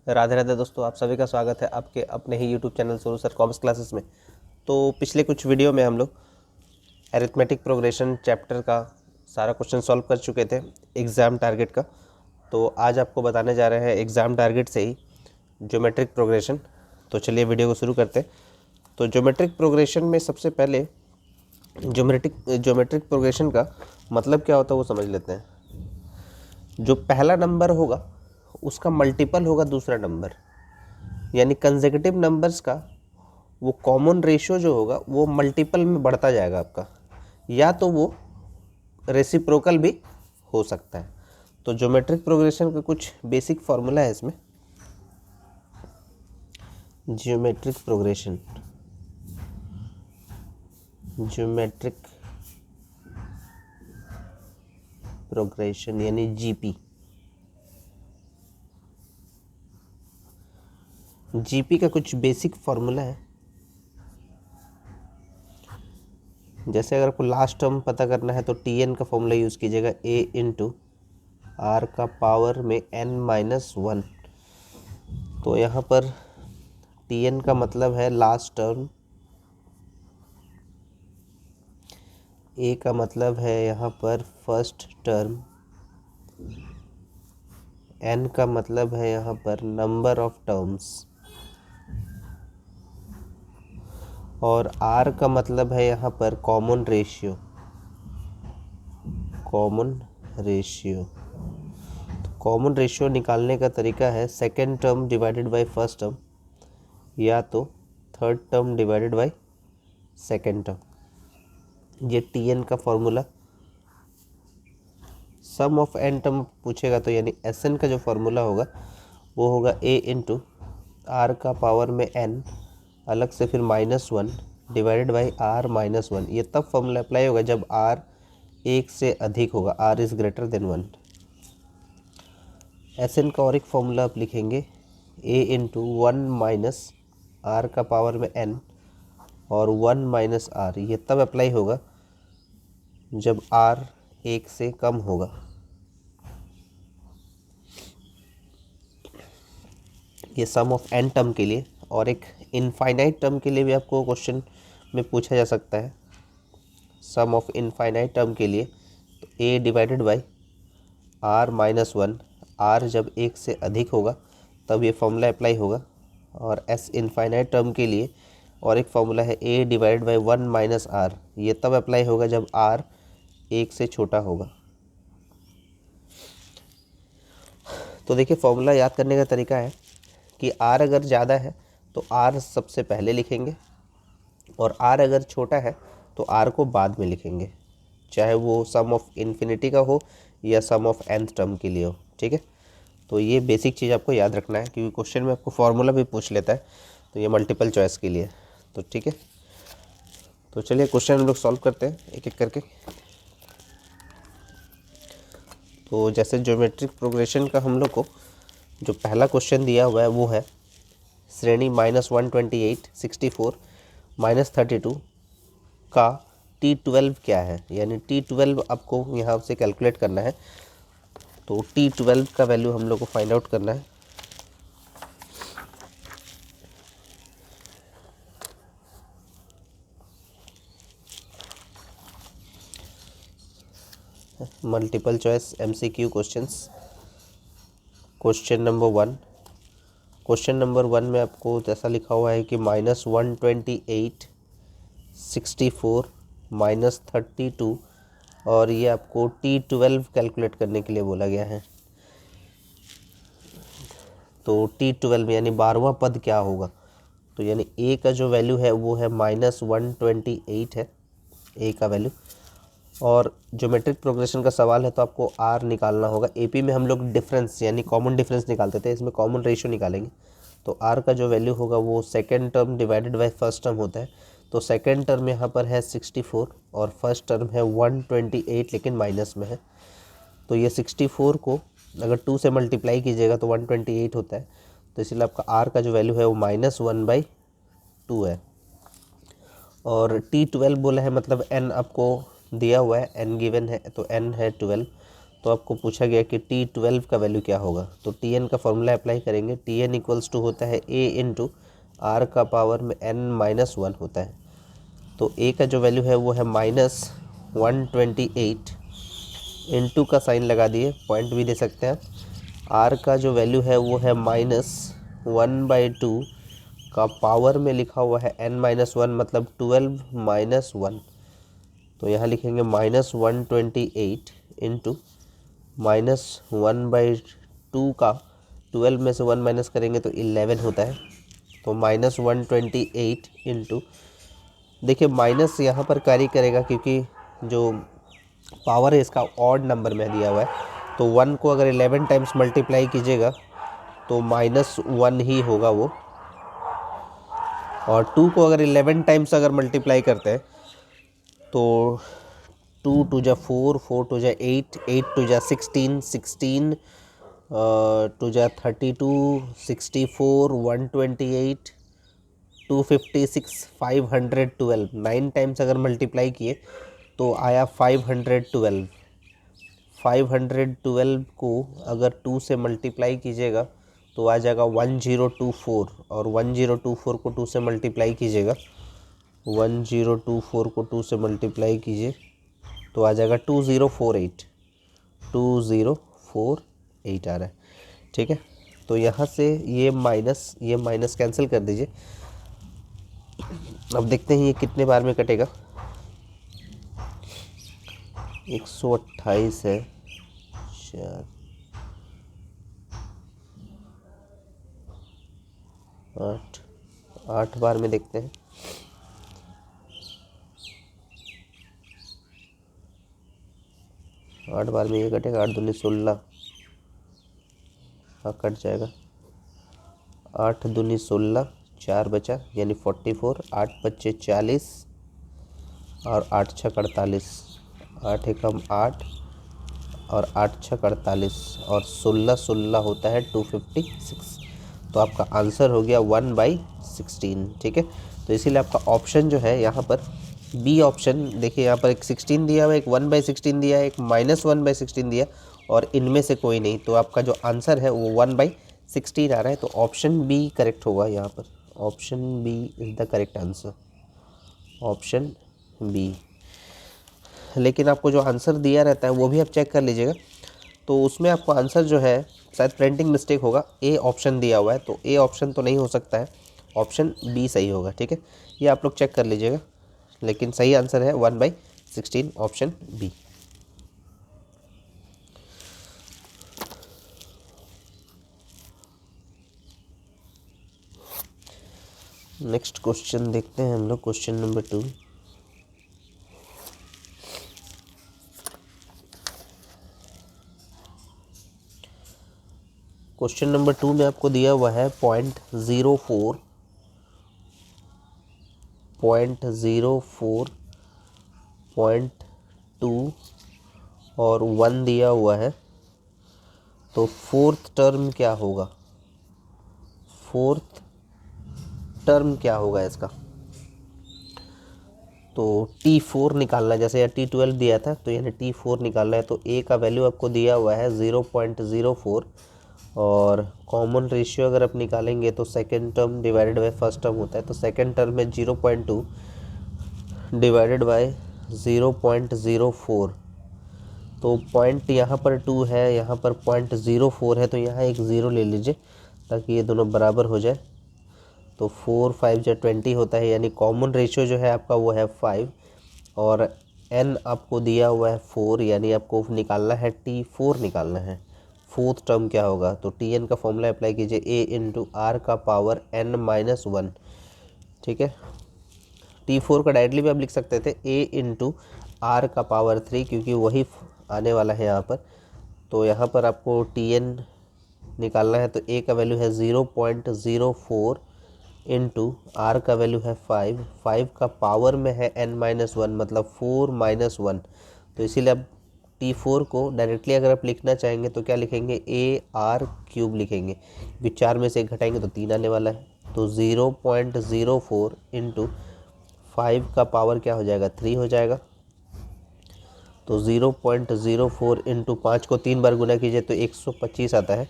राधे राधे दोस्तों, आप सभी का स्वागत है आपके अपने ही YouTube channel Sonu sir commerce classes में। तो पिछले कुछ वीडियो में हम लोग एरिथमेटिक प्रोग्रेशन चैप्टर का सारा क्वेश्चन सॉल्व कर चुके थे एग्ज़ाम टारगेट का। तो आज आपको बताने जा रहे हैं एग्ज़ाम टारगेट से ही ज्योमेट्रिक प्रोग्रेशन। तो चलिए वीडियो को शुरू करते हैं। तो ज्योमेट्रिक प्रोग्रेशन में सबसे पहले ज्योमेट्रिक प्रोग्रेशन का मतलब क्या होता है वो समझ लेते हैं। जो पहला नंबर होगा उसका मल्टीपल होगा दूसरा नंबर, यानी कंसेक्यूटिव नंबर्स का वो कॉमन रेशियो जो होगा वो मल्टीपल में बढ़ता जाएगा आपका, या तो वो रेसिप्रोकल भी हो सकता है। तो ज्योमेट्रिक प्रोग्रेशन का कुछ बेसिक फार्मूला है इसमें। ज्योमेट्रिक प्रोग्रेशन यानी जीपी का कुछ बेसिक फार्मूला है। जैसे अगर आपको लास्ट टर्म पता करना है तो टी एन का फॉर्मूला यूज़ कीजिएगा, ए इंटू आर का पावर में n-1। तो यहाँ पर टी एन का मतलब है लास्ट टर्म, ए का मतलब है यहाँ पर फर्स्ट टर्म, n का मतलब है यहाँ पर नंबर ऑफ टर्म्स, और r का मतलब है यहाँ पर कॉमन रेशियो निकालने का तरीका है second term divided by first term, या तो third term divided by second term. ये टी एन का formula. Sum of N term पूछेगा तो यानी एस एन का जो फॉर्मूला होगा वो होगा ए इंटू आर का पावर में एन अलग से फिर -1 डिवाइडेड बाई आर -1। ये तब फॉर्मूला अप्लाई होगा जब आर एक से अधिक होगा, R is greater than 1। S N का और एक फॉर्मूला आप लिखेंगे, ए इंटू 1 माइनस आर का पावर में एन और 1 माइनस आर। ये तब अप्लाई होगा जब आर एक से कम होगा। ये सम ऑफ एन टर्म के लिए, और एक इनफाइनाइट टर्म के लिए भी आपको क्वेश्चन में पूछा जा सकता है। सम ऑफ इनफाइनाइट टर्म के लिए तो ए डिवाइडेड बाई आर -1, आर जब एक से अधिक होगा तब ये फॉर्मूला अप्लाई होगा। और एस इनफाइनाइट टर्म के लिए और एक फॉर्मूला है ए डिवाइडेड बाई 1 माइनस आर। ये तब अप्लाई होगा जब आर एक से छोटा होगा। तो देखिए फॉर्मूला याद करने का तरीका है कि आर अगर ज़्यादा है तो आर सबसे पहले लिखेंगे, और आर अगर छोटा है तो आर को बाद में लिखेंगे, चाहे वो सम ऑफ इन्फिनिटी का हो या सम ऑफ nth टर्म के लिए हो। ठीक है, तो ये बेसिक चीज़ आपको याद रखना है क्योंकि क्वेश्चन में आपको फार्मूला भी पूछ लेता है, तो ये मल्टीपल चॉइस के लिए। तो ठीक है, तो चलिए क्वेश्चन हम लोग सॉल्व करते हैं एक एक करके। तो जैसे ज्योमेट्रिक प्रोग्रेशन का हम लोग को जो पहला क्वेश्चन दिया हुआ है वो है श्रेणी -128, 64, -32 का T12 क्या है, यानी T12 आपको यहाँ से कैलकुलेट करना है। तो T12 का वैल्यू हम लोग को फाइंड आउट करना है। Multiple choice MCQ questions. Question number 1 में आपको जैसा लिखा हुआ है कि -128, 64, -32, और ये आपको T12 कैलकुलेट करने के लिए बोला गया है। तो T12 यानी 12वां पद क्या होगा, तो यानी ए का जो वैल्यू है वो है -128 है ए का वैल्यू। और ज्योमेट्रिक प्रोग्रेशन का सवाल है तो आपको आर निकालना होगा। एपी में हम लोग डिफरेंस यानी कॉमन डिफरेंस निकालते थे, इसमें कॉमन रेशियो निकालेंगे। तो आर का जो वैल्यू होगा वो second term divided by first term होता है। तो सेकेंड टर्म यहाँ पर है 64 और फर्स्ट टर्म है 128 लेकिन माइनस में है। तो ये 64 को अगर 2 से मल्टीप्लाई कीजिएगा तो 128 होता है। तो इसलिए आपका आर का जो वैल्यू है वो -1/2 है। और T12 बोला है मतलब n आपको दिया हुआ है, n गिवन है तो n है 12। तो आपको पूछा गया कि T12 का वैल्यू क्या होगा। तो Tn का फॉर्मूला अप्लाई करेंगे। Tn इक्वल्स टू होता है A इंटू आर का पावर में n-1 होता है। तो A का जो वैल्यू है वो है -128, इंटू का साइन लगा दिए, पॉइंट भी दे सकते हैं। R का जो वैल्यू है वो है -1/2 का पावर में लिखा हुआ है n-1 मतलब 12 - 1। तो यहाँ लिखेंगे -128 इंटू -1/2 का 12 में से 1 माइनस करेंगे तो 11 होता है। तो -128 इंटू, देखिए माइनस यहाँ पर कैरी करेगा क्योंकि जो पावर है इसका ऑड नंबर में दिया हुआ है। तो 1 को अगर 11 टाइम्स मल्टीप्लाई कीजिएगा तो -1 ही होगा वो, और 2 को अगर 11 टाइम्स अगर मल्टीप्लाई करते हैं तो 2 2 जा 4, 4 2 जा 8, 8 2 जा 16, 16 2 जा 32, 64, 128, 256, 512, 9 टाइम्स अगर मल्टीप्लाई किए तो आया 512। 512 को अगर 2 से मल्टीप्लाई कीजिएगा तो आ जाएगा 1024, और 1024 को 2 से मल्टीप्लाई कीजिएगा, 1024 को 2 से मल्टीप्लाई कीजिए तो आ जाएगा 2048, 2048 आ रहा है। ठीक है, तो यहाँ से ये माइनस कैंसिल कर दीजिए। अब देखते हैं ये कितने बार में कटेगा। 128 है, 4, 8 बार में देखते हैं। 8 बार में ये कटेगा, 8 दूनी 16, हाँ कट जाएगा। 8 दूनी 16, 4 बचा यानी 44, 8 बच्चे 40 और 8 छः 48, 8 एकम 8 और 8 छः 48 और 16 होता है 256। तो आपका आंसर हो गया 1/16। ठीक है, तो इसीलिए आपका ऑप्शन जो है यहाँ पर बी ऑप्शन, देखिए यहाँ पर एक 16 दिया हुआ है, एक 1/16 दिया है, एक -1/16 दिया, और इनमें से कोई नहीं। तो आपका जो आंसर है वो 1/16 आ रहा है। तो ऑप्शन बी करेक्ट होगा यहाँ पर। Option B is the correct answer, option B. लेकिन आपको जो आंसर दिया रहता है वो भी आप चेक कर लीजिएगा, तो उसमें आपको आंसर जो है शायद प्रिंटिंग मिस्टेक होगा, ए ऑप्शन दिया हुआ है, तो ए ऑप्शन तो नहीं हो सकता है, ऑप्शन बी सही होगा। ठीक है, ये आप लोग चेक कर लीजिएगा, लेकिन सही आंसर है 1/16, ऑप्शन बी। नेक्स्ट क्वेश्चन देखते हैं हम लोग, क्वेश्चन नंबर 2। क्वेश्चन नंबर 2 में आपको दिया हुआ है 0.04, 0.04, 0.2 और 1 दिया हुआ है। तो फोर्थ टर्म क्या होगा, फोर्थ टर्म क्या होगा इसका। तो T4 निकालना है, जैसे T12 दिया था तो यानी T4 निकालना है। तो A का वैल्यू आपको दिया हुआ है 0.04, और कॉमन रेशियो अगर आप निकालेंगे तो second term divided by first term होता है। तो सेकेंड टर्म में 0.2 डिवाइडेड बाय 0.04, तो पॉइंट यहाँ पर 2 है, यहाँ पर 0.04 है, तो यहाँ एक ज़ीरो ले लीजिए ताकि ये दोनों बराबर हो जाए। तो 4 5 जो 20 होता है, यानी कॉमन रेशियो जो है आपका वो है 5, और n आपको दिया हुआ है 4, यानी आपको निकालना है T4 निकालना है। फोर्थ टर्म क्या होगा, तो Tn का फॉर्मूला अप्लाई कीजिए, a इंटू आर का पावर n-1। ठीक है, T4 का डायरेक्टली भी आप लिख सकते थे a इंटू आर का पावर 3, क्योंकि वही आने वाला है यहाँ पर। तो यहाँ पर आपको Tn निकालना है, तो a का वैल्यू है 0.04 इंटू आर का वैल्यू है 5, 5 का पावर में है n-1 मतलब 4 - 1। तो इसीलिए अब T4 को डायरेक्टली अगर आप लिखना चाहेंगे तो क्या लिखेंगे, AR³ लिखेंगे, क्योंकि 4 में से 1 घटाएंगे तो 3 आने वाला है। तो 0.04 इंटू 5 का पावर क्या हो जाएगा, 3 हो जाएगा। तो 0.04 इंटू 5 को 3 बार गुना कीजिए तो 125 आता है,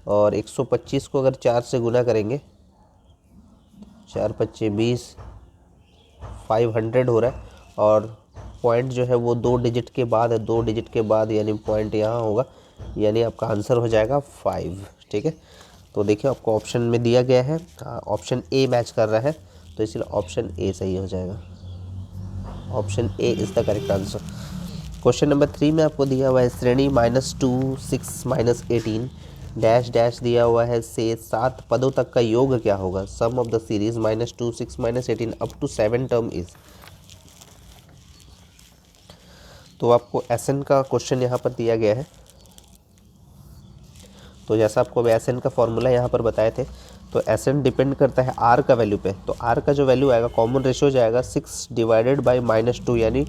और 125 को अगर 4 से गुना करेंगे, 4 पच्चे 20, 500 हो रहा है, और पॉइंट जो है वो 2 डिजिट के बाद है, 2 डिजिट के बाद यानी पॉइंट यहाँ होगा, यानी आपका आंसर हो जाएगा 5। ठीक है, तो देखिए आपको ऑप्शन में दिया गया है, ऑप्शन ए मैच कर रहा है, तो इसलिए ऑप्शन ए सही हो जाएगा। Option A is the correct answer. Question number 3 में आपको दिया हुआ है श्रेणी -2 6 -18 डैश डैश दिया हुआ है से 7 पदों तक का योग क्या होगा। Sum of the series -2 6 -18 up to 7 term is. तो आपको एसएन का क्वेश्चन यहाँ पर दिया गया है। तो जैसा आपको अब एसएन का फॉर्मूला यहाँ पर बताए थे, तो एसएन डिपेंड करता है आर का वैल्यू पे। तो आर का जो वैल्यू आएगा, कॉमन रेशियो जाएगा 6 डिवाइडेड बाई -2 यानी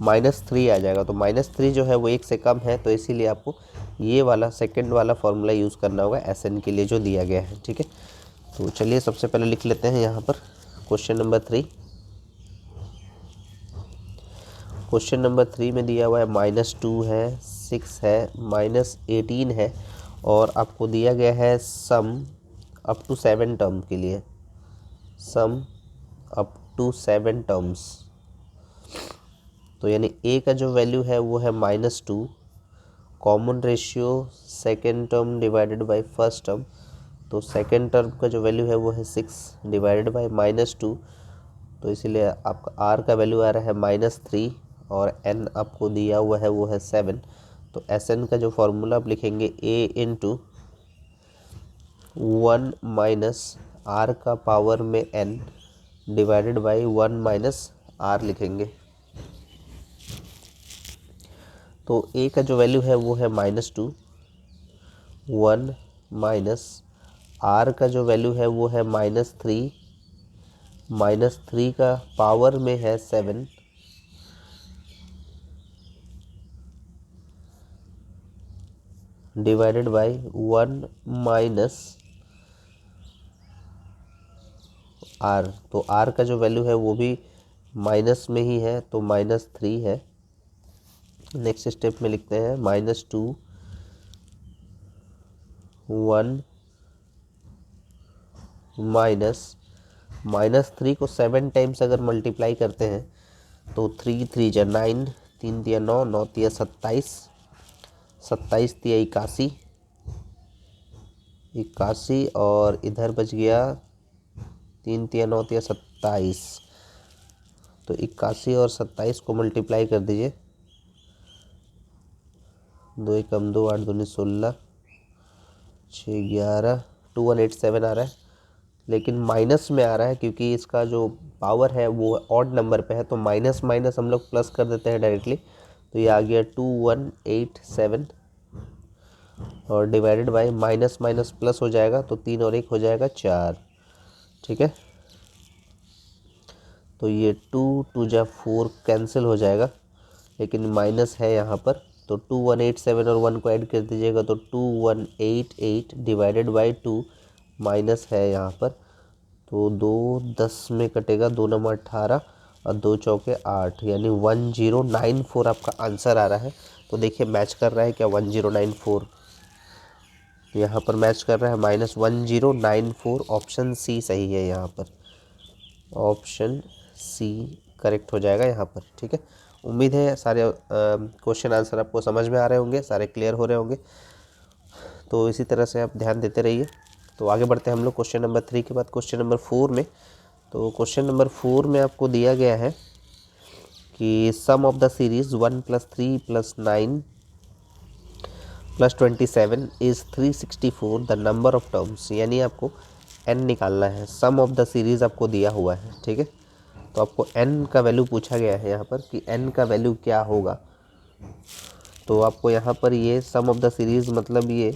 -3 आ जाएगा। तो -3 जो है वो 1 से कम है, तो इसीलिए आपको ये वाला सेकंड वाला फॉर्मूला यूज़ करना होगा एसएन के लिए जो दिया गया है। ठीक है, तो चलिए सबसे पहले लिख लेते हैं यहाँ पर क्वेश्चन नंबर 3। क्वेश्चन नंबर 3 में दिया हुआ है -2 है, 6 है, -18 है, और आपको दिया गया है सम अप टू 7 टर्म के लिए, सम अप टू 7 टर्म्स। तो यानी ए का जो वैल्यू है वो है -2, common ratio second term divided by first term. तो सेकेंड टर्म का जो वैल्यू है वो है 6 डिवाइडेड बाय -2, तो इसीलिए आपका आर का वैल्यू आ रहा है -3, और एन आपको दिया हुआ है वो है 7। तो एस एन का जो फॉर्मूला आप लिखेंगे ए इंटू 1 माइनस आर का पावर में N divided by 1 minus R लिखेंगे। तो ए का जो वैल्यू है वो है -2, 1 माइनस आर का जो वैल्यू है वो है -3, -3 का पावर में है 7 डिवाइडेड बाई 1 माइनस आर। तो आर का जो वैल्यू है वो भी माइनस में ही है, तो -3 है। नेक्स्ट स्टेप में लिखते हैं -2 1 -3 को 7 टाइम्स अगर मल्टीप्लाई करते हैं तो 3 3 जा 9, 3 तिया 9, 9 तिया 27, 27 तिया 81, 81, और इधर बच गया 3 तिया 9 तिया 27। तो 81 और 27 को मल्टीप्लाई कर दीजिए, 2 एकम 2, 8 दूनी 16, 6 11, 2187 आ रहा है, लेकिन माइनस में आ रहा है क्योंकि इसका जो पावर है वो ऑड नंबर पे है, तो माइनस माइनस हम लोग प्लस कर देते हैं डायरेक्टली। तो ये आ गया 2187, और divided by minus minus plus हो जाएगा, तो 3 और 1 हो जाएगा 4। ठीक है, तो ये 2 2 जा 4 कैंसिल हो जाएगा, लेकिन माइनस है यहाँ पर, तो 2187 और 1 को ऐड कर दीजिएगा तो 2188 डिवाइडेड बाई 2 माइनस है यहाँ पर, तो 2 10 में कटेगा, 2 नंबर 18 और 2 चौके 8, यानी 1094 आपका आंसर आ रहा है। तो देखिए मैच कर रहा है क्या 1094, यहाँ पर मैच कर रहा है -1094। ऑप्शन सी सही है यहाँ पर, ऑप्शन सी करेक्ट हो जाएगा यहाँ पर। ठीक है, उम्मीद है सारे क्वेश्चन आंसर आपको समझ में आ रहे होंगे, सारे क्लियर हो रहे होंगे, तो इसी तरह से आप ध्यान देते रहिए। तो आगे बढ़ते हैं हम लोग क्वेश्चन नंबर 3 के बाद क्वेश्चन नंबर 4 में। तो क्वेश्चन नंबर 4 में आपको दिया गया है कि sum of the series 1 + 3 + 9 + 27 is 364 the number of terms, यानी आपको n निकालना है। सम ऑफ द सीरीज़ आपको दिया हुआ है। ठीक है, तो आपको n का वैल्यू पूछा गया है यहाँ पर कि n का वैल्यू क्या होगा। तो आपको यहाँ पर ये सम ऑफ द सीरीज़ मतलब ये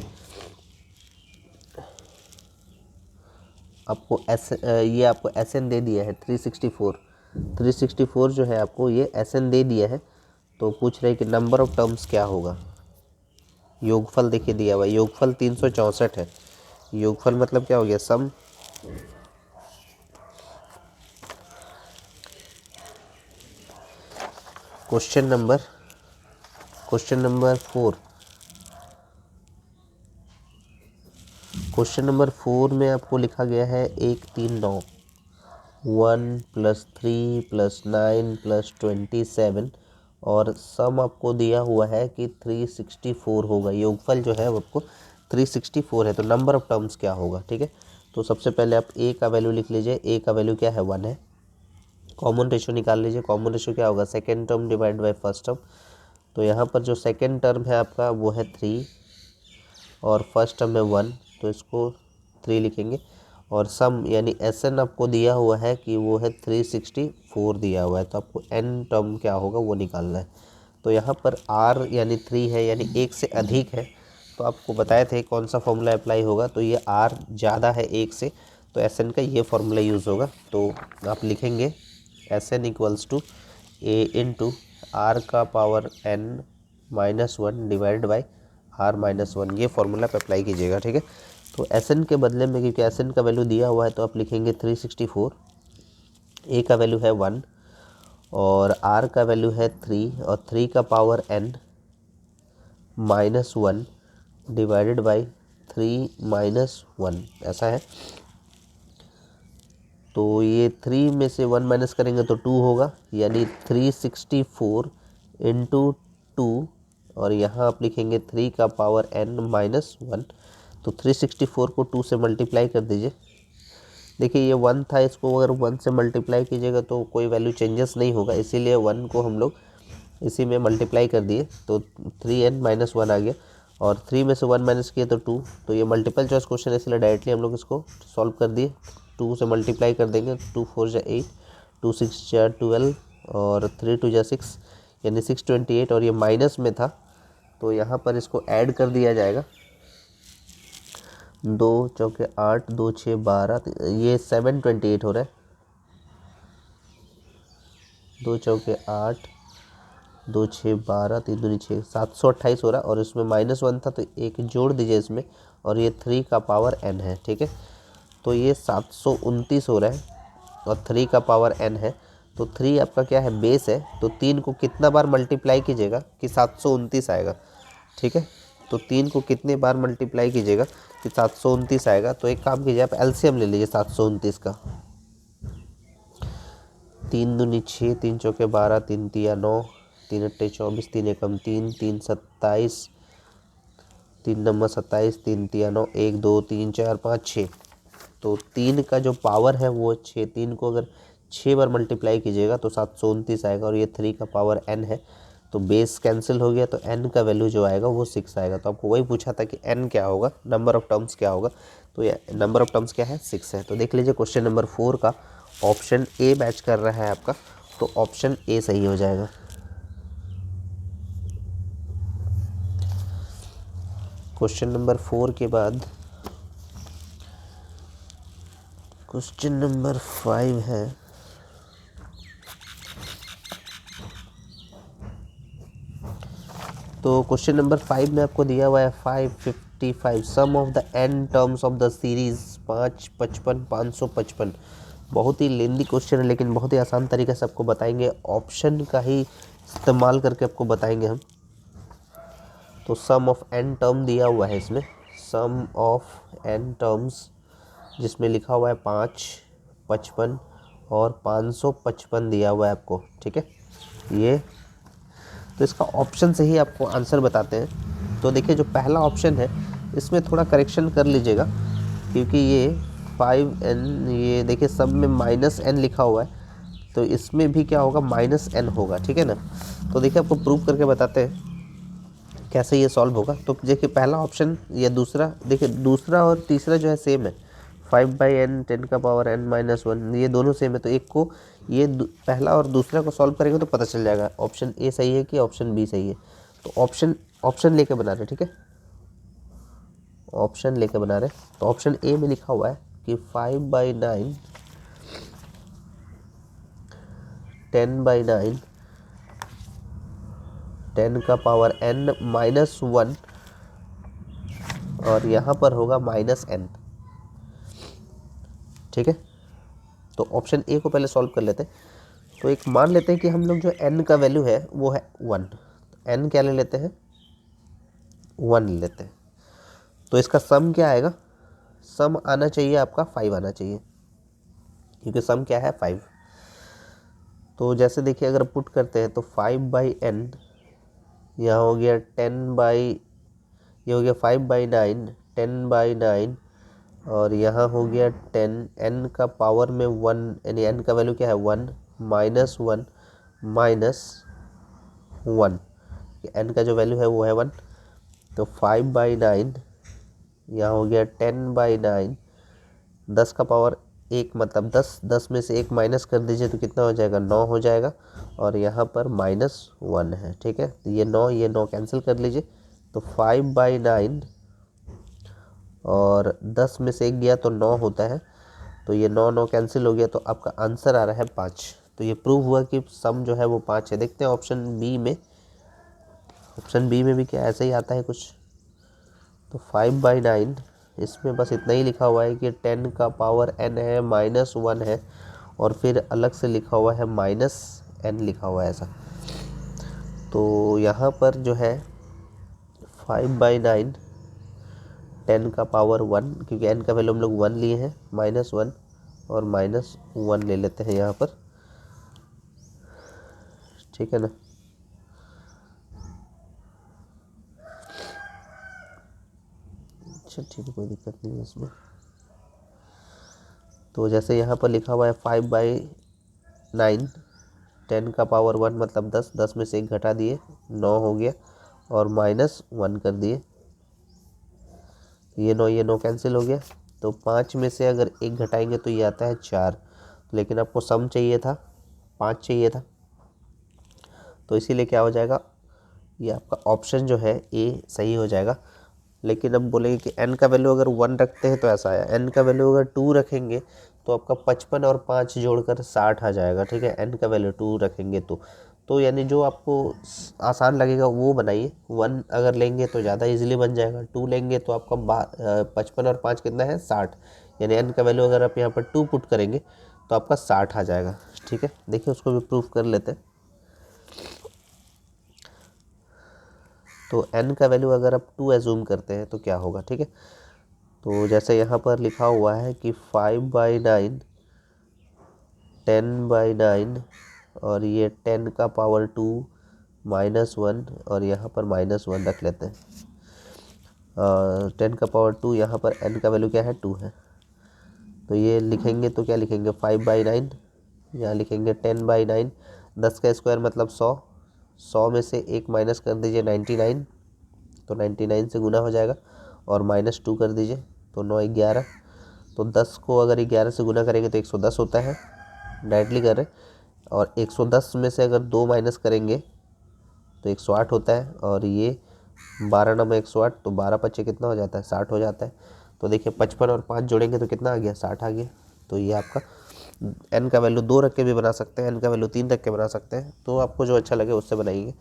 आपको ये आपको SN दे दिया है 364 जो है आपको ये SN दे दिया है। तो पूछ रहे कि नंबर ऑफ टर्म्स क्या होगा। योगफल देखिए दिया हुआ है, योगफल 364 है। योगफल मतलब क्या हो गया, sum question number question number 4, question number 4 में आपको लिखा गया है 1 3 9, 1 + 3 + 9 + 27 और सम आपको दिया हुआ है कि 364 होगा। योगफल जो है वो आपको 364 है। तो नंबर ऑफ टर्म्स क्या होगा, ठीक है। तो सबसे पहले आप ए का वैल्यू लिख लीजिए। ए का वैल्यू क्या है, 1 है। कॉमन रेशियो निकाल लीजिए। कॉमन रेशियो क्या होगा, second term divide by first term. तो यहाँ पर जो सेकेंड टर्म है आपका वो है 3 और फर्स्ट टर्म है 1, तो इसको 3 लिखेंगे। और सम यानी एस एन आपको दिया हुआ है कि वो है 364 दिया हुआ है, तो आपको एन टर्म क्या होगा वो निकालना है। तो यहाँ पर आर यानी 3 है, यानी एक से अधिक है। तो आपको बताए थे कौन सा फॉर्मूला अप्लाई होगा, तो ये आर ज़्यादा है एक से, तो एस एन का ये फॉर्मूला यूज़ होगा। तो आप लिखेंगे S N equals to A into R का power n -1 divide by r-1, ये फॉर्मूला पे अप्लाई कीजिएगा, ठीक है। तो एस एन के बदले में, क्योंकि एस एन का वैल्यू दिया हुआ है, तो आप लिखेंगे 364, ए का वैल्यू है 1 और आर का वैल्यू है 3 और 3 का पावर n -1 डिवाइडेड बाई 3 - 1, ऐसा है। तो ये 3 में से 1 माइनस करेंगे तो 2 होगा, यानी 364 इंटू 2 और यहाँ आप लिखेंगे 3 का पावर n -1। तो 364 को 2 से मल्टीप्लाई कर दीजिए। देखिए ये 1 था, इसको अगर 1 से मल्टीप्लाई कीजिएगा तो कोई वैल्यू चेंजेस नहीं होगा, इसीलिए 1 को हम लोग इसी में मल्टीप्लाई कर दिए, तो 3n - 1 आ गया। और 3 में से 1 माइनस किए तो 2। तो ये मल्टीपल चॉइस क्वेश्चन है, इसलिए डायरेक्टली हम लोग इसको सॉल्व कर दिए। 2 से मल्टीप्लाई कर देंगे, 2 4 जा 8, 2 6 जा 12 और 3 2 जा 6, यानी 628। और ये माइनस में था, तो यहाँ पर इसको ऐड कर दिया जाएगा। 2 चौके 8, 2 6 12, ये 728 हो रहा है। 2 चौके 8, 2 6 12, 3 दूनी 6, 728 हो रहा है। और इसमें -1 था, तो एक जोड़ दीजिए इसमें, और ये 3 का पावर n है, ठीक है। तो ये 729 हो रहा है और 3 का पावर n है। तो 3 आपका क्या है, बेस है। तो 3 को कितना बार मल्टीप्लाई कीजिएगा कि 729 आएगा, ठीक है। तो 3 को कितने बार मल्टीप्लाई कीजिएगा कि 729 आएगा। तो एक काम कीजिए, आप एलसीएम ले लीजिए 729 का। 3 दूनी 6, 3 चौके 12, 3 तिया 9, 3 अट्ठे 24, 3 एकम 3, 3 27, 3 नंबर 27, 3 तिया 9, 1 2 3 4 5 6। तो 3 का जो पावर है वो 6, 3 को अगर 6 बार मल्टीप्लाई कीजिएगा तो 729 आएगा। और ये 3 का पावर n है, तो बेस कैंसिल हो गया, तो n का वैल्यू जो आएगा वो 6 आएगा। तो आपको वही पूछा था कि n क्या होगा, नंबर ऑफ टर्म्स क्या होगा, तो ये नंबर ऑफ टर्म्स क्या है, 6 है। तो देख लीजिए क्वेश्चन नंबर 4 का ऑप्शन ए मैच कर रहा है आपका, तो ऑप्शन ए सही हो जाएगा। क्वेश्चन नंबर 4 के बाद क्वेश्चन नंबर 5 है। तो क्वेश्चन नंबर 5 में आपको दिया हुआ है 555, sum of the n terms of the series 5 55 555। बहुत ही लेंदी क्वेश्चन है, लेकिन बहुत ही आसान तरीके से आपको बताएंगे, ऑप्शन का ही इस्तेमाल करके आपको बताएंगे हम। तो सम ऑफ n टर्म दिया हुआ है इसमें, सम ऑफ n टर्म्स, जिसमें लिखा हुआ है 5 55 और 555 दिया हुआ है आपको, ठीक है। ये तो इसका ऑप्शन से ही आपको आंसर बताते हैं। तो देखिए जो पहला ऑप्शन है इसमें थोड़ा करेक्शन कर लीजिएगा, क्योंकि ये 5n, ये देखिए सब में -n लिखा हुआ है, तो इसमें भी क्या होगा, -n होगा, ठीक है ना। तो देखिए आपको प्रूव करके बताते हैं कैसे ये सॉल्व होगा। तो देखिए पहला ऑप्शन या दूसरा, देखिए दूसरा और तीसरा जो है सेम है, 5/n 10 का पावर n -1, ये दोनों सेम है। तो एक को ये पहला और दूसरा को सॉल्व करेंगे तो पता चल जाएगा ऑप्शन ए सही है कि ऑप्शन बी सही है। तो ऑप्शन लेके बना रहे, ठीक है, ऑप्शन लेके बना रहे। तो ऑप्शन ए में लिखा हुआ है कि 5/9 10/9 10 का पावर n -1 और यहाँ पर होगा -n, ठीक है। तो ऑप्शन ए को पहले सॉल्व कर लेते हैं। तो एक मान लेते हैं कि हम लोग जो n का वैल्यू है वो है 1, n क्या ले लेते हैं, 1 ले लेते हैं। तो इसका सम क्या आएगा, सम आना चाहिए आपका 5 आना चाहिए, क्योंकि सम क्या है 5। तो जैसे देखिए अगर पुट करते हैं तो 5/n, यहाँ हो गया 10/, ये हो गया 5/9, 10/9, और यहाँ हो गया 10, n का पावर में 1, यानी n का वैल्यू क्या है 1, -1 -1, n का जो वैल्यू है वो है 1। तो 5/9, यहाँ हो गया 10/9, 10 का पावर 1 मतलब 10, 10 में से 1 माइनस कर दीजिए तो कितना हो जाएगा, 9 हो जाएगा, और यहाँ पर -1 है। ठीक है, तो ये 9 कैंसिल कर लीजिए, तो 5/9 और 10 में से 1 गया तो 9 होता है, तो ये 9 कैंसिल हो गया, तो आपका आंसर आ रहा है 5। तो ये प्रूव हुआ कि सम जो है वो 5 है। देखते हैं ऑप्शन बी में, ऑप्शन बी में भी क्या ऐसे ही आता है कुछ। तो 5/9, इसमें बस इतना ही लिखा हुआ है कि 10 का पावर n है, -1 है, और फिर अलग से लिखा हुआ है -n लिखा हुआ है ऐसा। तो यहाँ पर जो है 5/9, 10 का पावर 1, क्योंकि n का वैल्यू हम लोग 1 लिए हैं, -1 और -1 ले लेते हैं यहाँ पर। ठीक है ना, अच्छा ठीक है, कोई दिक्कत नहीं है इसमें। तो जैसे यहाँ पर लिखा हुआ है 5/9, 10 का पावर 1 मतलब 10, 10 में से 1 घटा दिए 9 हो गया, और -1 कर दिए, ये 9 कैंसिल हो गया। तो 5 में से अगर 1 घटाएंगे तो ये आता है 4, लेकिन आपको सम चाहिए था, 5 चाहिए था, तो इसीलिए क्या हो जाएगा, ये आपका ऑप्शन जो है ए सही हो जाएगा। लेकिन अब बोलेंगे कि n का वैल्यू अगर 1 रखते हैं तो ऐसा आया, n का वैल्यू अगर 2 रखेंगे तो आपका 55 और 5 जोड़कर 60 आ जाएगा। ठीक है, n का वैल्यू 2 रखेंगे तो यानी जो आपको आसान लगेगा वो बनाइए। 1 अगर लेंगे तो ज़्यादा इजीली बन जाएगा, 2 लेंगे तो आपका 55 और 5 कितना है 60, यानी n का वैल्यू अगर आप यहाँ पर 2 पुट करेंगे तो आपका 60 आ जाएगा। ठीक है, देखिए उसको भी प्रूफ कर लेते हैं। तो n का वैल्यू अगर आप 2 एज्यूम करते हैं तो क्या होगा। ठीक है, तो जैसे यहाँ पर लिखा हुआ है कि 5/9, 10/9, और ये 10 का पावर 2 -1, और यहाँ पर -1 रख लेते हैं। 10 का पावर 2, यहाँ पर n का वैल्यू क्या है 2 है, तो ये लिखेंगे तो क्या लिखेंगे 5/9, यहाँ लिखेंगे 10/9, 10 का स्क्वायर मतलब 100, 100 में से 1 माइनस कर दीजिए 99, तो 99 से गुना हो जाएगा, और -2 कर दीजिए, तो 9 11, तो 10 को अगर 11 से गुना करेंगे तो 110 होता है, डायरेक्टली कर रहे हैं, और 110 में से अगर 2 माइनस करेंगे तो 108 होता है, और ये 12 9 108, तो 12 पच्चे कितना हो जाता है 60 हो जाता है। तो देखिए 55 और 5 जोड़ेंगे तो कितना आ गया 60 आ गया। तो ये आपका n का वैल्यू 2 रख के भी बना सकते हैं, n का वैल्यू 3 रख के बना सकते हैं, तो आपको जो अच्छा लगे उससे बनाइए।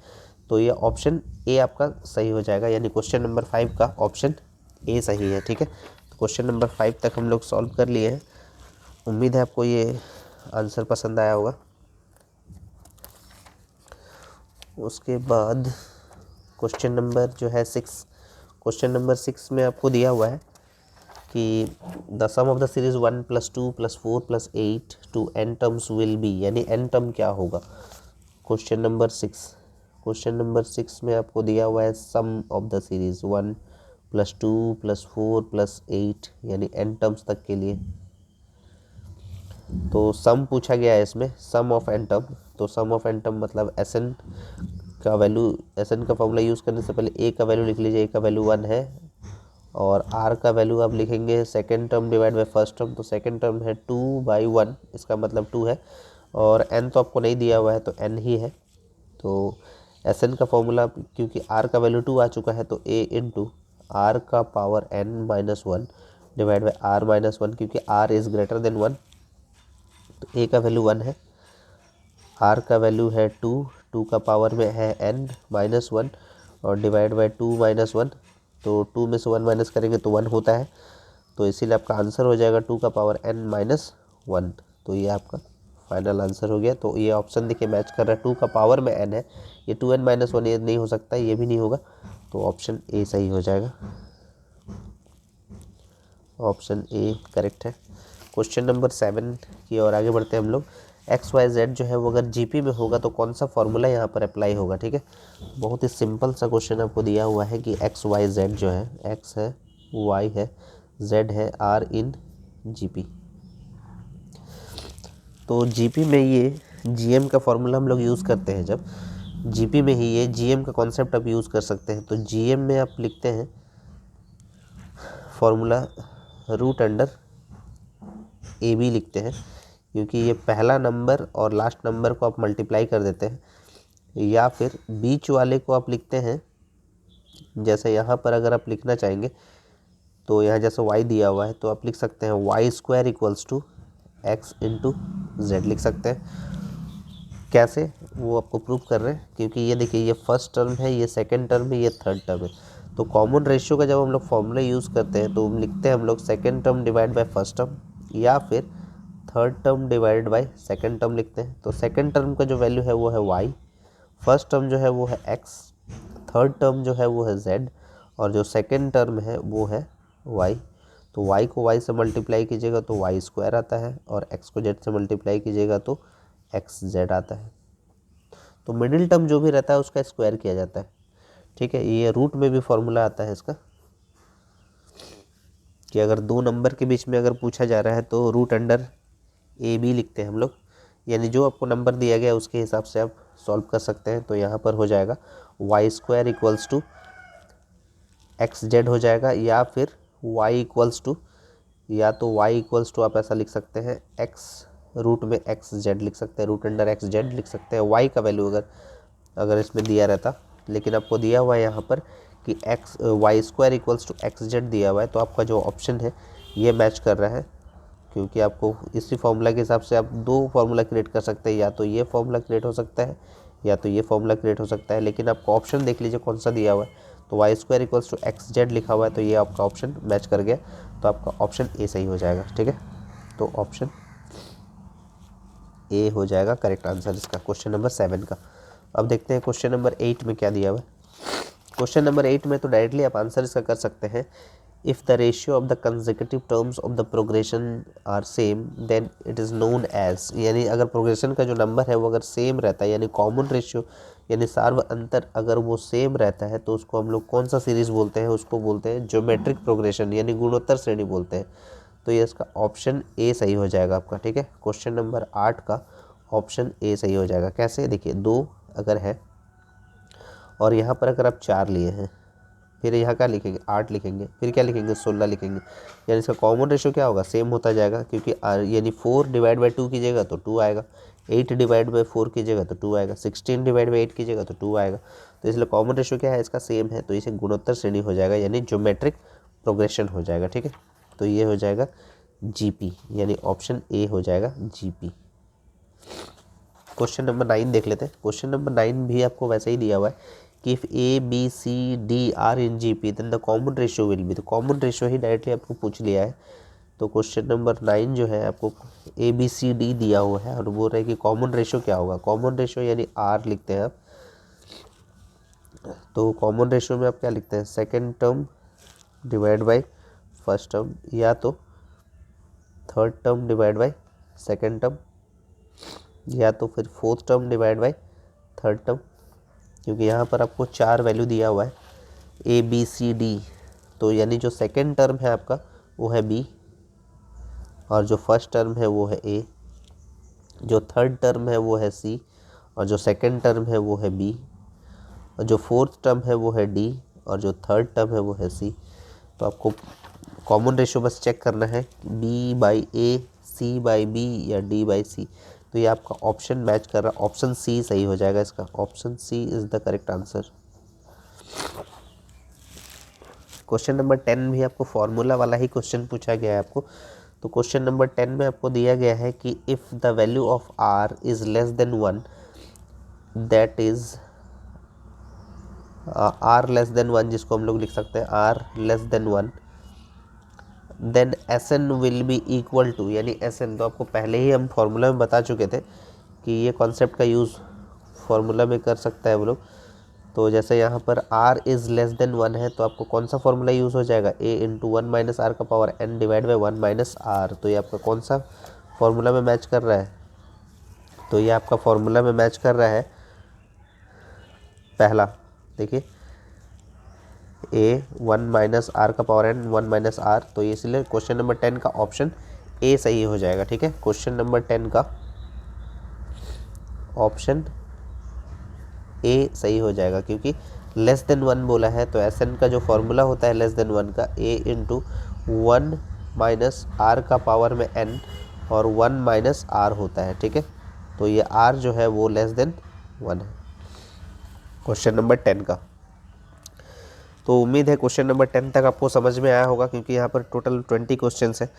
तो ये ऑप्शन ए आपका सही हो जाएगा, यानी क्वेश्चन नंबर 5 का ऑप्शन ए सही है। ठीक है, तो क्वेश्चन नंबर 5 तक हम लोग सॉल्व कर लिए हैं। उम्मीद है आपको ये आंसर पसंद आया होगा। उसके बाद क्वेश्चन नंबर जो है 6, क्वेश्चन नंबर 6 में आपको दिया हुआ है कि the sum of the series 1 + 2 + 4 + 8 to n terms will be, यानी n टर्म क्या होगा। क्वेश्चन नंबर 6, क्वेश्चन नंबर 6 में आपको दिया हुआ है सम ऑफ द सीरीज 1 + 2 + 4 + 8, यानी n टर्म्स तक के लिए। तो सम पूछा गया है इसमें, सम ऑफ n टर्म, तो सम ऑफ n टर्म मतलब Sn का वैल्यू, Sn का फॉर्मूला यूज़ करने से पहले a का वैल्यू लिख लीजिए, a का वैल्यू 1 है, और r का वैल्यू आप लिखेंगे second term divide by first term, तो सेकेंड टर्म है 2/1, इसका मतलब 2 है, और n तो आपको नहीं दिया हुआ है तो n ही है। तो Sn का फॉर्मूला, क्योंकि r का वैल्यू 2 आ चुका है, तो a × r का power n-1 divide by r-1, क्योंकि r इज़ ग्रेटर देन 1, तो a का वैल्यू 1 है, r का वैल्यू है 2, 2 का पावर में है n-1, और डिवाइड बाय 2-1, तो 2 में से 1 माइनस करेंगे तो 1 होता है, तो इसीलिए आपका आंसर हो जाएगा 2 का पावर n-1, तो ये आपका फाइनल आंसर हो गया। तो ये ऑप्शन देखिए मैच कर रहा है, 2 का पावर में n है, ये 2n-1 ये नहीं हो सकता, ये भी नहीं होगा, तो ऑप्शन ए सही हो जाएगा, ऑप्शन ए करेक्ट है। क्वेश्चन नंबर 7 की ओर आगे बढ़ते हैं हम लोग। XYZ जो है वो अगर जीपी में होगा तो कौन सा फॉर्मूला यहाँ पर अप्लाई होगा, ठीक है। बहुत ही सिंपल सा क्वेश्चन आपको दिया हुआ है कि XYZ जो है, X है, Y है, Z है, R इन जीपी। तो जीपी में ये जीएम का फॉर्मूला हम लोग यूज़ करते हैं, जब जीपी में ही ये जीएम का कॉन्सेप्ट आप यूज़ कर सकते हैं। तो जीएम में आप लिखते हैं फॉर्मूला √AB लिखते हैं, क्योंकि ये पहला नंबर और लास्ट नंबर को आप मल्टीप्लाई कर देते हैं, या फिर बीच वाले को आप लिखते हैं, जैसे यहाँ पर अगर आप लिखना चाहेंगे तो यहाँ जैसे y दिया हुआ है तो आप लिख सकते हैं y² = x × z लिख सकते हैं। कैसे वो आपको प्रूव कर रहे हैं, क्योंकि ये देखिए ये फर्स्ट टर्म है, ये सेकंड टर्म है, ये थर्ड टर्म है। तो कॉमन रेशियो का जब हम लोग फॉर्मूला यूज़ करते हैं तो लिखते हैं हम लोग second term divide by first term, या फिर third term divide by second term लिखते हैं। तो सेकंड टर्म का जो वैल्यू है वो है y, फर्स्ट टर्म जो है वो है x, थर्ड टर्म जो है वो है z, और जो सेकंड टर्म है वो है y। तो y को y से मल्टीप्लाई कीजिएगा तो y² आता है, और x को z से मल्टीप्लाई कीजिएगा तो xz आता है। तो मिडिल टर्म जो भी रहता है उसका स्क्वायर किया जाता है, ठीक है। ये रूट में भी फॉर्मूला आता है इसका, कि अगर दो नंबर के बीच में अगर पूछा जा रहा है तो √AB लिखते हैं हम लोग, यानी जो आपको नंबर दिया गया उसके हिसाब से आप सॉल्व कर सकते हैं। तो यहाँ पर हो जाएगा y² = xz हो जाएगा, या फिर या तो y आप ऐसा लिख सकते हैं x रूट में xz लिख सकते हैं, √xz लिख सकते हैं। y का वैल्यू अगर इसमें दिया रहता, लेकिन आपको दिया हुआ है यहाँ पर कि y² = xz दिया हुआ है, तो आपका जो ऑप्शन है ये मैच कर रहा है, क्योंकि आपको इसी फॉर्मूला के हिसाब से आप दो फार्मूला क्रिएट कर सकते हैं, या तो ये फॉर्मूला क्रिएट हो सकता है या तो ये फॉर्मूला क्रिएट हो सकता है। लेकिन आपको ऑप्शन देख लीजिए कौन सा दिया हुआ है, तो y² = xz लिखा हुआ है, तो ये आपका ऑप्शन मैच कर गया, तो आपका ऑप्शन ए सही हो जाएगा, ठीक है। तो ऑप्शन ए हो जाएगा करेक्ट आंसर इसका, क्वेश्चन नंबर 7 का। अब देखते हैं क्वेश्चन नंबर 8 में क्या दिया हुआ है। क्वेश्चन नंबर 8 में तो डायरेक्टली आप आंसर इसका कर सकते हैं, if the ratio of the consecutive terms of the progression are same then it is known as, यानी अगर प्रोग्रेशन का जो नंबर है वो अगर सेम रहता है, यानी कॉमन रेशियो यानी सार्व अंतर अगर वो सेम रहता है, तो उसको हम लोग कौन सा सीरीज़ बोलते हैं, उसको बोलते हैं ज्योमेट्रिक प्रोग्रेशन, यानी गुणोत्तर श्रेणी बोलते हैं। तो ये इसका ऑप्शन ए सही हो जाएगा आपका, ठीक है। क्वेश्चन नंबर 8 का ऑप्शन ए सही हो जाएगा। कैसे, देखिए 2 अगर है और यहाँ पर अगर आप 4 लिए हैं, फिर यहाँ क्या लिखेंगे 8 लिखेंगे, फिर क्या लिखेंगे 16 लिखेंगे, यानी इसका कॉमन रेशियो क्या होगा, सेम होता जाएगा, क्योंकि यानी 4 डिवाइड बाई 2 कीजिएगा तो 2 आएगा, 8 डिवाइड बाई 4 कीजिएगा तो 2 आएगा, 16 डिवाइड बाई 8 कीजिएगा तो 2 आएगा। तो इसलिए कॉमन रेशियो क्या है इसका, सेम है, तो इसे गुणोत्तर श्रेणी हो जाएगा, यानी ज्योमेट्रिक प्रोग्रेशन हो जाएगा, ठीक है। तो ये हो जाएगा जीपी, यानी ऑप्शन ए हो जाएगा जीपी। क्वेश्चन नंबर 9 देख लेते हैं। क्वेश्चन नंबर 9 भी आपको वैसे ही दिया हुआ है कि if A B C D are in GP then the common ratio will be, तो कॉमन रेशियो ही डायरेक्टली आपको पूछ लिया है। तो क्वेश्चन नंबर 9 जो है आपको ए बी सी डी दिया हुआ है और बोल रहे हैं कि कॉमन रेशियो क्या होगा। कॉमन रेशियो यानी आर लिखते हैं आप, तो कॉमन रेशियो में आप क्या लिखते हैं, second term divide by first term, या तो third term divide by second term, या तो फिर fourth term divide by third term, क्योंकि यहाँ पर आपको 4 वैल्यू दिया हुआ है ए बी सी डी। तो यानी जो सेकेंड टर्म है आपका वो है बी, और जो फर्स्ट टर्म है वो है ए, जो थर्ड टर्म है वो है सी, और जो सेकेंड टर्म है वो है बी, और जो फोर्थ टर्म है वो है डी, और जो थर्ड टर्म है वो है सी। तो आपको कॉमन रेशियो बस चेक करना है B by A, C by B या डी बाई सी। तो ये आपका ऑप्शन मैच कर रहा है, ऑप्शन सी सही हो जाएगा इसका, option C is the correct answer. Question number 10 भी आपको फॉर्मूला वाला ही क्वेश्चन पूछा गया है आपको। तो क्वेश्चन नंबर 10 में आपको दिया गया है कि if the value of R is less than 1 that is R less than 1, जिसको हम लोग लिख सकते हैं R less than 1 then S N will be equal to, यानी एस एन तो आपको पहले ही हम फॉर्मूला में बता चुके थे कि ये कॉन्सेप्ट का यूज़ फॉर्मूला में कर सकता है वो लोग। तो जैसे यहाँ पर r इज़ लेस देन 1 है तो आपको कौन सा फॉर्मूला यूज़ हो जाएगा, a इंटू 1 माइनस आर का power n divide by 1 minus R. तो ये आपका कौन सा फॉर्मूला में मैच कर रहा है, तो ये आपका फॉर्मूला में मैच कर रहा है पहला, देखिए a 1 माइनस आर का पावर n 1 माइनस आर। तो इसलिए क्वेश्चन नंबर 10 का ऑप्शन ए सही हो जाएगा। ठीक है, क्वेश्चन नंबर 10 का ऑप्शन ए सही हो जाएगा, क्योंकि लेस देन 1 बोला है तो एस एन का जो फॉर्मूला होता है लेस देन 1 का a इंटू 1 माइनस आर का पावर में n और 1 माइनस आर होता है। ठीक है, तो ये r जो है वो लेस देन 1 है क्वेश्चन नंबर 10 का। तो उम्मीद है क्वेश्चन नंबर 10 तक आपको समझ में आया होगा, क्योंकि यहाँ पर टोटल 20 क्वेश्चंस है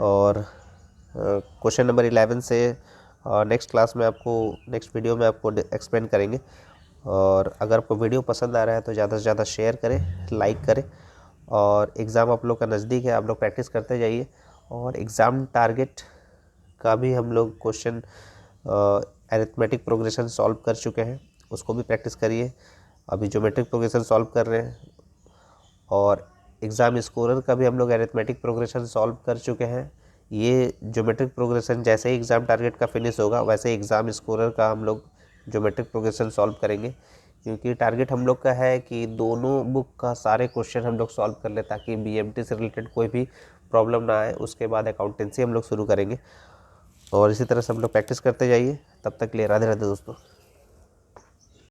और क्वेश्चन नंबर 11 से नेक्स्ट क्लास में आपको, नेक्स्ट वीडियो में आपको एक्सप्लेन करेंगे। और अगर आपको वीडियो पसंद आ रहा है तो ज़्यादा से ज़्यादा शेयर करें, लाइक करें। और एग्ज़ाम आप लोग का नज़दीक है, आप लोग प्रैक्टिस करते जाइए। और एग्ज़ाम टारगेट का भी हम लोग क्वेश्चन अरिथमेटिक प्रोग्रेशन सॉल्व कर चुके हैं, उसको भी प्रैक्टिस करिए। अभी ज्योमेट्रिक प्रोग्रेशन सॉल्व कर रहे हैं और एग्ज़ाम स्कोरर का भी हम लोग अरिथमेटिक प्रोग्रेशन सॉल्व कर चुके हैं। ये ज्योमेट्रिक प्रोग्रेशन जैसे ही एग्ज़ाम टारगेट का फिनिश होगा वैसे एग्ज़ाम स्कोरर का हम लोग ज्योमेट्रिक प्रोग्रेशन सॉल्व करेंगे, क्योंकि टारगेट हम लोग का है कि दोनों बुक का सारे क्वेश्चन हम लोग सॉल्व कर ले, ताकि बीएमटी से रिलेटेड कोई भी प्रॉब्लम ना आए। उसके बाद अकाउंटेंसी हम लोग शुरू करेंगे और इसी तरह से हम लोग प्रैक्टिस करते जाइए। तब तक के लिए राधे राधे दोस्तों।